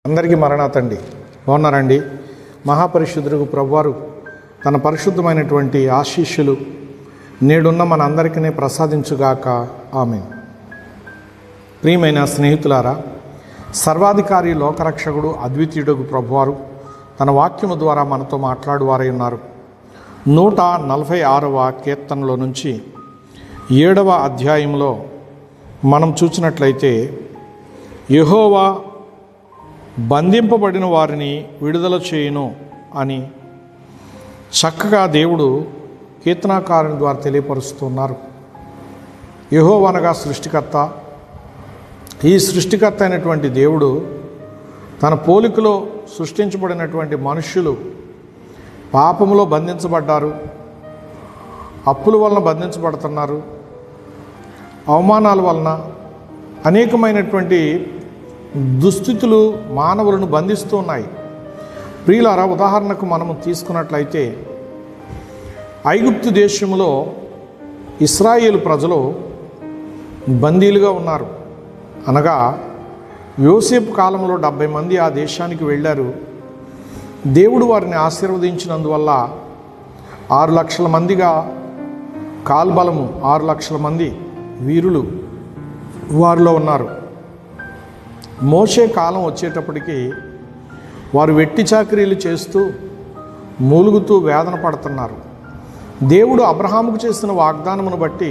అందరికీ మరణాతండి. బాగున్నారండి? మహాపరిశుద్ధుడు ప్రభువారు తన పరిశుద్ధమైనటువంటి ఆశీస్సులు నేడున్న మన అందరికీ ప్రసాదించుగాక. ఆమేన్. ప్రియమైన స్నేహితులారా, సర్వాధికారి లోకరక్షకుడు అద్వితీయుడు ప్రభువారు తన వాక్యము ద్వారా మనతో మాట్లాడువారై ఉన్నారు. 146వ కీర్తనలో నుంచి 7వ అధ్యాయంలో మనం చూసినట్లయితే, యెహోవా బంధింపబడిన వారిని విడుదల చేయును అని చక్కగా దేవుడు కీర్తనాకారుని ద్వారా తెలియపరుస్తున్నారు. యెహోవా అనగా సృష్టికర్త. ఈ సృష్టికర్త అయినటువంటి దేవుడు తన పోలికలో సృష్టించబడినటువంటి మనుష్యులు పాపములో బంధించబడ్డారు, అప్పుల వలన బంధించబడుతున్నారు, అవమానాల వలన అనేకమైనటువంటి దుస్థితులు మానవులను బంధిస్తూ ఉన్నాయి. ప్రియులారా, ఉదాహరణకు మనము తీసుకున్నట్లయితే ఐగుప్తు దేశంలో ఇశ్రాయేలు ప్రజలు బందీలుగా ఉన్నారు. అనగా యోసేపు కాలంలో 70 మంది ఆ దేశానికి వెళ్ళారు. దేవుడు వారిని ఆశీర్వదించినందువల్ల 6 లక్షల మందిగా కాల్బలము 6 లక్షల మంది వీరులు వారిలో ఉన్నారు. మోషే కాలం వచ్చేటప్పటికి వారు వెట్టి చాకిరీలు చేస్తూ మూలుగుతూ వేదన పడుతున్నారు. దేవుడు అబ్రహాముకు చేసిన వాగ్దానమును బట్టి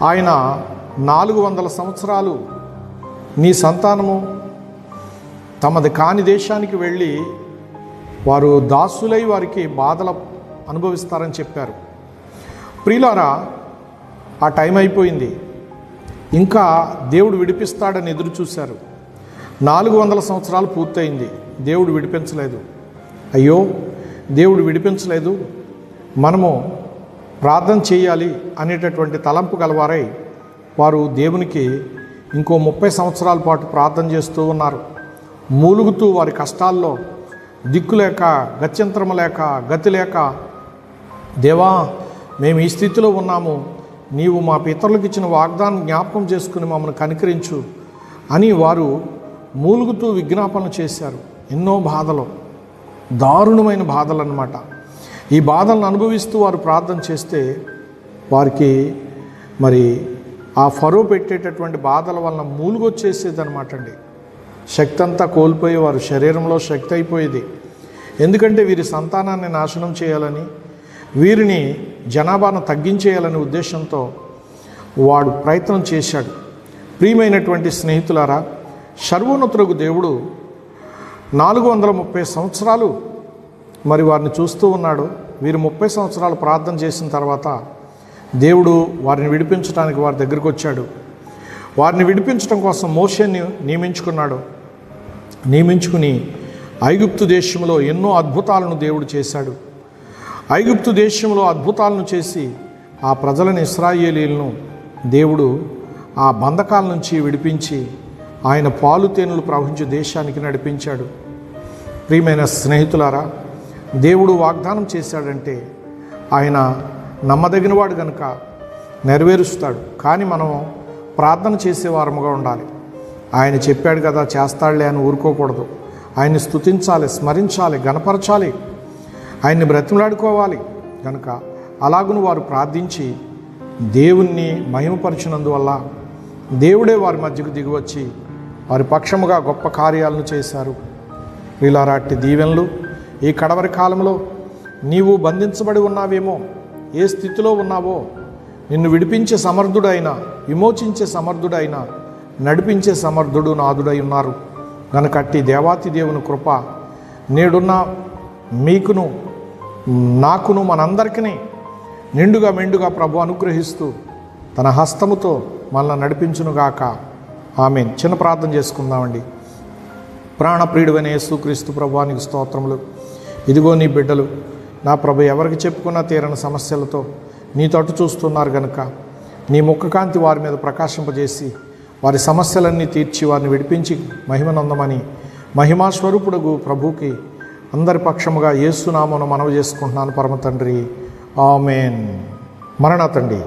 ఆయన 400 సంవత్సరాలు నీ సంతానము తమది కాని దేశానికి వెళ్ళి వారు దాసులై వారికి బాధలు అనుభవిస్తారని చెప్పారు. ప్రియులారా, ఆ టైం అయిపోయింది. ఇంకా దేవుడు విడిపిస్తాడని ఎదురు చూశారు. 400 సంవత్సరాలు పూర్తయింది, దేవుడు విడిపించలేదు. అయ్యో, దేవుడు విడిపించలేదు, మనము ప్రార్థన చేయాలి అనేటటువంటి తలంపు గలవారై వారు దేవునికి ఇంకో 30 సంవత్సరాల పాటు ప్రార్థన చేస్తూ ఉన్నారు. మూలుగుతూ వారి కష్టాల్లో దిక్కులేక, గత్యంతరం లేక, గతి లేక, దేవా మేము ఈ స్థితిలో ఉన్నాము, నీవు మా పితరులకు ఇచ్చిన వాగ్దానం జ్ఞాపకం చేసుకుని మమ్మల్ని కనికరించు అని వారు మూలుగుతూ విజ్ఞాపనలు చేశారు. ఎన్నో బాధలు, దారుణమైన బాధలు అన్నమాట. ఈ బాధలను అనుభవిస్తూ వారు ప్రార్థన చేస్తే వారికి మరి ఆ ఫరో పెట్టేటటువంటి బాధల వలన మూలుగొచ్చేసేది అనమాట అండి. శక్తి అంతా కోల్పోయి వారు శరీరంలో శక్తి అయిపోయేది. ఎందుకంటే వీరి సంతానాన్ని నాశనం చేయాలని, వీరిని జనాభాను తగ్గించేయాలనే ఉద్దేశంతో వాడు ప్రయత్నం చేశాడు. ప్రియమైనటువంటి స్నేహితులారా, సర్వోన్నతులకు దేవుడు 430 సంవత్సరాలు మరి వారిని చూస్తూ ఉన్నాడు. వీరు 30 సంవత్సరాలు ప్రార్థన చేసిన తర్వాత దేవుడు వారిని విడిపించడానికి వారి దగ్గరికి వచ్చాడు. వారిని విడిపించడం కోసం మోషేని నియమించుకుని ఐగుప్తు దేశంలో ఎన్నో అద్భుతాలను దేవుడు చేశాడు. ఐగుప్తు దేశంలో అద్భుతాలను చేసి ఆ ప్రజలను, ఇశ్రాయేలీలను దేవుడు ఆ బంధకాల నుంచి విడిపించి ఆయన పాలు తేనెలు ప్రవహించే దేశానికి నడిపించాడు. ప్రియమైన స్నేహితులారా, దేవుడు వాగ్దానం చేశాడంటే ఆయన నమ్మదగినవాడు కనుక నెరవేరుస్తాడు. కానీ మనం ప్రార్థన చేసేవారముగా ఉండాలి. ఆయన చెప్పాడు కదా, చేస్తాడులే అని ఊరుకోకూడదు. ఆయన్ని స్తుతించాలి, స్మరించాలి, గణపరచాలి, ఆయన్ని బ్రతిమలాడుకోవాలి. కనుక అలాగును వారు ప్రార్థించి దేవుణ్ణి మహిమపరిచినందువల్ల దేవుడే వారి మధ్యకు దిగివచ్చి వారి పక్షముగా గొప్ప కార్యాలను చేశారు. వీళ్ళారాటి దీవెనలు ఈ కడవరి కాలంలో నీవు బంధించబడి ఉన్నావేమో, ఏ స్థితిలో ఉన్నావో, నిన్ను విడిపించే సమర్థుడైన, విమోచించే సమర్థుడైన, నడిపించే సమర్థుడు నాదుడై ఉన్నారు. కనుక అట్టి దేవాతి దేవుని కృప నేడున్న మీకును నాకును మనందరికీ నిండుగా మెండుగా ప్రభు అనుగ్రహిస్తూ తన హస్తముతో మనల్ని నడిపించునుగాక. ఆమేన్. చిన్న ప్రార్థన చేసుకుందామండి. ప్రాణప్రియుడైన యేసుక్రీస్తు ప్రభువానికి స్తోత్రములు. ఇదిగో నీ బిడ్డలు నా ప్రభు ఎవరికి చెప్పుకున్నా తీరని సమస్యలతో నీ తట్టు చూస్తున్నారు కనుక నీ ముఖకాంతి వారి మీద ప్రకాశింపజేసి వారి సమస్యలన్నీ తీర్చి వారిని విడిపించి మహిమనందమని మహిమాస్వరూపుడగు ప్రభువుకి అందరి పక్షముగా యేసు నామమున మనవి చేసుకుంటున్నాను పరమ తండ్రి. ఆమేన్. మరణాతండి.